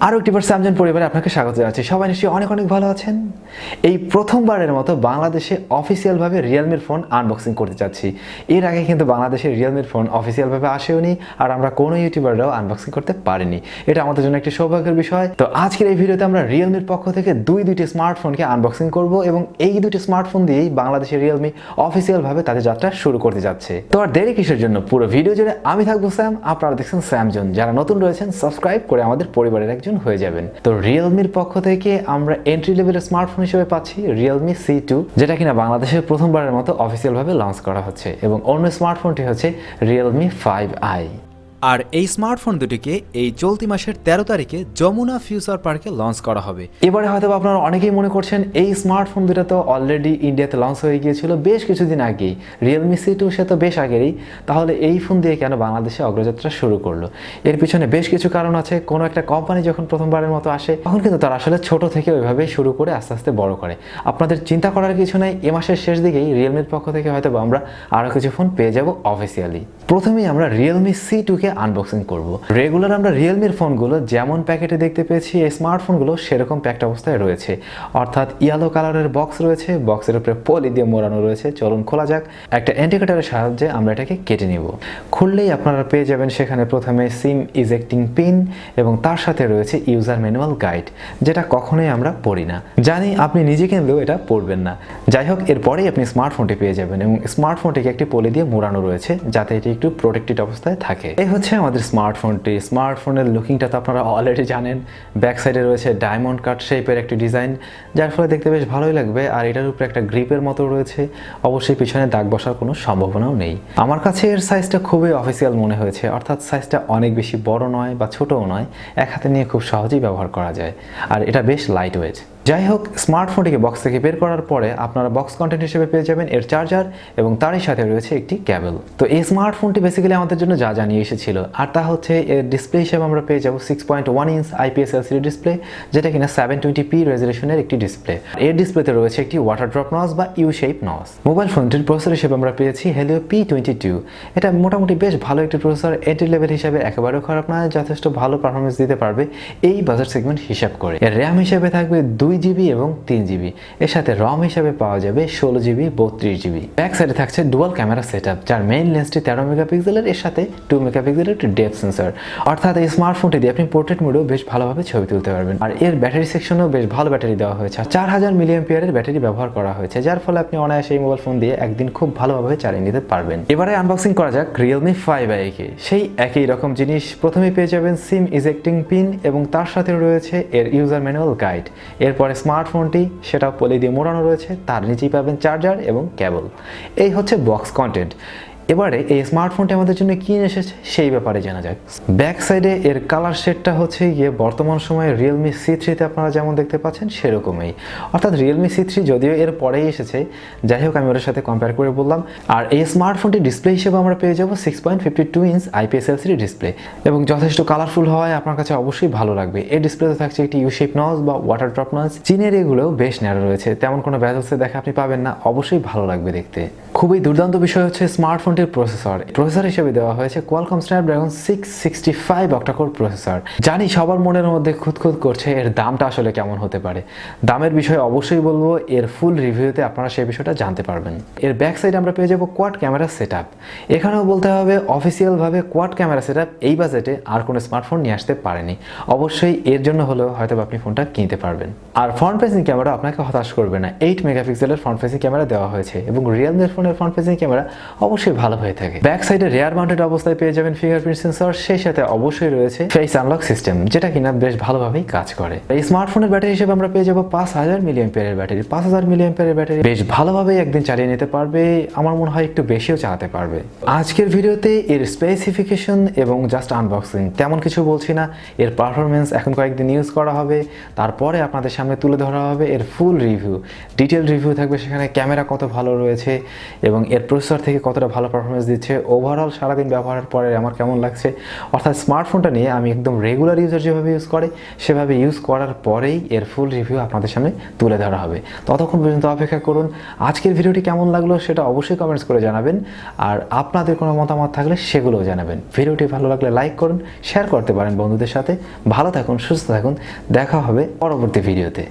আরও একটি বার SamZone পরিবারে আপনাকে স্বাগত জানাচ্ছি। সবাই নিশ্চয়ই অনেক অনেক ভালো আছেন। এই প্রথমবারের মতো বাংলাদেশে অফিসিয়ালভাবে রিয়েলমির ফোন আনবক্সিং করতে যাচ্ছি। এর আগে কিন্তু বাংলাদেশে রিয়েলমির ফোন অফিসিয়ালভাবে আসেওনি, আর আমরা কোনো ইউটিউবাররাও আনবক্সিং করতে পারিনি। এটা আমাদের জন্য একটি সৌভাগ্যের বিষয়। তো আজকের এই ভিডিওতে আমরা রিয়েলমির পক্ষ থেকে দুইটি স্মার্টফোনকে আনবক্সিং করব এবং এই দুটি স্মার্টফোন দিয়েই বাংলাদেশে রিয়েলমি অফিসিয়ালভাবে তাদের যাত্রা শুরু করতে যাচ্ছে। তো আর দেরি কিসের জন্য, পুরো ভিডিও জুড়ে আমি থাকবো স্যাম, আপনারা দেখছেন SamZone। যারা নতুন রয়েছেন সাবস্ক্রাইব করে আমাদের পরিবারের একজন হয়ে যাবেন। তো রিয়েলমির পক্ষ থেকে আমরা এন্ট্রি লেভেলের স্মার্টফোন হিসেবে পাচ্ছি রিয়েলমি C2, যেটা কিনা বাংলাদেশে প্রথমবারের মতো অফিসিয়ালভাবে লঞ্চ করা হচ্ছে, এবং অন্য স্মার্টফোনটি হচ্ছে রিয়েলমি 5i। আর এই স্মার্টফোন দুটিকে এই চলতি মাসের 13 তারিখে যমুনা ফিউচার পার্কে লঞ্চ করা হবে। এবারে হয়তো আপনারা অনেকেই মনে করছেন এই স্মার্টফোন দুটো তো অলরেডি ইন্ডিয়াতে লঞ্চ হয়ে গিয়েছিল বেশ কিছুদিন আগেই, রিয়েলমি C2 সে তো বেশ আগেরই, তাহলে এই ফোন দিয়ে কেন বাংলাদেশে অগ্রযাত্রা শুরু করলো? এর পিছনে বেশ কিছু কারণ আছে। কোনো একটা কোম্পানি যখন প্রথমবারের মতো আসে তখন কিন্তু তারা আসলে ছোট থেকে ওইভাবেই শুরু করে আস্তে আস্তে বড় করে। আপনাদের চিন্তা করার কিছু নাই, এ মাসের শেষ দিকেই রিয়েলমির পক্ষ থেকে হয়তো আমরা আরও কিছু ফোন পেয়ে যাব অফিসিয়ালি। প্রথমেই আমরা রিয়েলমি C2কে আনবক্সিং করব। রেগুলার আমরা রিয়েলমির ফোনগুলো যেমন প্যাকেটে দেখতে পেয়েছি এই স্মার্টফোনগুলো সেরকম প্যাকড অবস্থায় রয়েছে, অর্থাৎ ইয়েলো কালারের বক্স রয়েছে, বক্সের উপরে পলি দিয়ে মোড়ানো রয়েছে। চলুন খোলা যাক। একটা ইন্ডিকেটরের সাহায্যে আমরা এটাকে কেটে নিব। খুললেই আপনারা পেয়ে যাবেন সেখানে প্রথমে সিম ইজেক্টিং পিন এবং তার সাথে রয়েছে ইউজার ম্যানুয়াল গাইড, যেটা কখনোই আমরা পড়ি না। জানি আপনি নিজে কিনলেও এটা পড়বেন না। যাই হোক, এরপরেই আপনি স্মার্টফোনটি পেয়ে যাবেন এবং স্মার্টফোনটিকে একটি পলি দিয়ে মোড়ানো রয়েছে যাতে এটি একটু প্রোটেক্টেড অবস্থায় থাকে। এই হচ্ছে আমাদের স্মার্টফোনটি। স্মার্টফোনের লুকিংটা তো আপনারা অলরেডি জানেন। ব্যাক সাইডে রয়েছে ডায়মন্ড কাট শেপের একটি ডিজাইন, যার ফলে দেখতে বেশ ভালোই লাগবে। আর এটার উপরে একটা গ্রিপের মতো রয়েছে। অবশ্যই পিছনে দাগ বসার কোনো সম্ভাবনাও নেই। আমার কাছে এর সাইজটা খুবই অফিসিয়াল মনে হয়েছে, অর্থাৎ সাইজটা অনেক বেশি বড় নয় বা ছোটও নয়, এক হাতে নিয়ে খুব সহজেই ব্যবহার করা যায়। আর এটা বেশ লাইট ওয়েট। যাই হোক, স্মার্টফোনটিকে বক্স থেকে বের করার পরে আপনারা বক্স কন্টেন্ট হিসেবে পেয়ে যাবেন এর চার্জার এবং তারই সাথে রয়েছে একটি কেবল। তো এই স্মার্টফোনটি বেসিক্যালি আমাদের জন্য যা জানিয়ে এসেছিল, আর তা হচ্ছে এর ডিসপ্লে হিসেবে আমরা পেয়ে যাব 6.1 ইঞ্চ IPS LCD ডিসপ্লে, যেটা কিনা 720p রেজলিউশনের একটি ডিসপ্লে। এর ডিসপ্লেতে রয়েছে একটি ওয়াটার ড্রপ নচ বা ইউ শেপ নচ। মোবাইল ফোনটির প্রসেসর হিসেবে আমরা পেয়েছি Helio P22। এটা মোটামুটি বেশ ভালো একটি প্রসেসর, এন্ট্রি লেভেল হিসেবে একেবারেও খারাপ নয়, যথেষ্ট ভালো পারফরমেন্স দিতে পারবে এই বাজার সেগমেন্ট হিসাব করে। এর র্যাম হিসেবে থাকবে 2GB এবং 3GB। এর সাথে রম হিসেবে পাওয়া যাবে 16GB 32GB। ব্যাক সাইডে থাকছে ডুয়াল ক্যামেরা সেটআপ, যার মেইন লেন্সটি 13 মেগাপিক্সেলের, এর সাথে 2 মেগাপিক্সেলের একটি ডেপথ সেন্সর। অর্থাৎ এই স্মার্টফোনটি দিয়ে আপনি পোর্ট্রেট মোডেও বেশ ভালোভাবে ছবি তুলতে পারবেন। আর এর ব্যাটারি সেকশনেও বেশ ভালো ব্যাটারি দেওয়া হয়েছে। 4000 মিলিঅ্যাম্পিয়ারের ব্যাটারি ব্যবহার করা হয়েছে, যার ফলে আপনি অনায়াসে এই মোবাইল ফোন দিয়ে একদিন খুব ভালোভাবে চালিয়ে নিতে পারবেন। এবারে আনবক্সিং করা যাক রিয়েলমি 5i কে। সেই একই রকম জিনিস, প্রথমেই পেয়ে যাবেন সিম ইজেক্টিং পিন এবং তার সাথে রয়েছে এর ইউজার ম্যানুয়াল গাইড। এরপরে স্মার্টফোনটি সেটা পলি দিয়ে মোড়ানো রয়েছে, তার নিচেই পাবেন চার্জার এবং কেবল। এই হচ্ছে বক্স কন্টেন্ট। এবারে এই স্মার্টফোনটি আমাদের জন্য কি এসেছে সেই ব্যাপারে জানা যাক। ব্যাক সাইডে এর কালার শেডটা হচ্ছে গিয়ে বর্তমান সময়ে রিয়েলমি C3-তে আপনারা যেমন দেখতে পাচ্ছেন সেরকমই, অর্থাৎ রিয়েলমি C3 যদিও এর পরেই এসেছে, যাই হোক আমি ওর সাথে কম্পেয়ার করে বললাম। আর এই স্মার্টফোনটি ডিসপ্লে হিসেবে আমরা পেয়ে যাব 6.52 ইঞ্চ IPS LCD ডিসপ্লে, এবং যথেষ্ট কালারফুল হওয়ায় আপনার কাছে অবশ্যই ভালো লাগবে। এই ডিসপ্লেতে থাকছে একটি ইউ শেপ নচ বা ওয়াটার ড্রপ নচ। চীনের এগুলোও বেশ ন্যারো রয়েছে, তেমন কোনো বেজলসে দেখা আপনি পাবেন না, অবশ্যই ভালো লাগবে দেখতে। খুবই দুর্দান্ত বিষয় হচ্ছে স্মার্টফোনটির প্রসেসর হিসেবে দেওয়া হয়েছে কোয়ালকম স্ন্যাপড্রাগন 665 অক্টাকোর প্রসেসর। জানি সবার মনের মধ্যে খুঁতখুত করছে এর দামটা আসলে কেমন হতে পারে। দামের বিষয়ে অবশ্যই বলবো, এর ফুল রিভিউতে আপনারা সেই বিষয়টা জানতে পারবেন। এর ব্যাক সাইডে আমরা পেয়ে যাবো কোয়াড ক্যামেরা সেটআপ। এখানেও বলতে হবে অফিসিয়ালভাবে কোয়াড ক্যামেরা সেটআপ এই বাজেটে আর কোনো স্মার্টফোন নিয়ে আসতে পারেনি। অবশ্যই এর জন্য হলেও হয়তো আপনি ফোনটা কিনতে পারবেন। আর ফ্রন্ট ফেসিং ক্যামেরা আপনাকে হতাশ করবে না। 8 মেগাপিক্সেলের ফ্রন্ট ফেসিং ক্যামেরা দেওয়া হয়েছে এবং রিয়েলমির ফোনের ফ্রন্ট ফেসিং ক্যামেরা অবশ্যই ভালো হয়ে থাকে। ব্যাক সাইডে রেয়ার মাউন্টেড অবস্থায় পেয়ে যাবেন ফিঙ্গারপ্রিন্ট সেন্সর, সেই সাথে অবশ্যই রয়েছে ফেস আনলক সিস্টেম, যেটা কিনা বেশ ভালোভাবেই কাজ করে। এই স্মার্টফোনের ব্যাটারি হিসেবে আমরা পেয়ে যাব 5000 মিলিঅ্যাম্পিয়ারের ব্যাটারি। 5000 মিলিঅ্যাম্পিয়ারের ব্যাটারি বেশ ভালোভাবেই একদিন চালিয়ে নিতে পারবে, আমার মনে হয় একটু বেশিও চালাতে পারবে। আজকের ভিডিওতে এর স্পেসিফিকেশন এবং জাস্ট আনবক্সিং তেমন কিছু বলছি না। এর পারফরমেন্স এখন কয়েকদিন ইউজ করা হবে, তারপরে আপনাদের সামনে তুলে ধরা হবে এর ফুল রিভিউ, ডিটেল রিভিউ থাকবে। সেখানে ক্যামেরা কত ভালো রয়েছে এবং এর প্রসেসর থেকে কতটা ভালো পারফরমেন্স দিচ্ছে, ওভারঅল সারাদিন ব্যবহারের পরে আমার কেমন লাগছে, অর্থাৎ স্মার্টফোনটা নিয়ে আমি একদম রেগুলার ইউজার যেভাবে ইউজ করে সেভাবে ইউজ করার পরেই এর ফুল রিভিউ আপনাদের সামনে তুলে ধরা হবে। ততক্ষণ পর্যন্ত অপেক্ষা করুন। আজকের ভিডিওটি কেমন লাগলো সেটা অবশ্যই কমেন্টস করে জানাবেন, আর আপনাদের কোনো মতামত থাকলে সেগুলোও জানাবেন। ভিডিওটি ভালো লাগলে লাইক করুন, শেয়ার করতে পারেন বন্ধুদের সাথে। ভালো থাকুন, সুস্থ থাকুন, দেখা হবে পরবর্তী ভিডিওতে।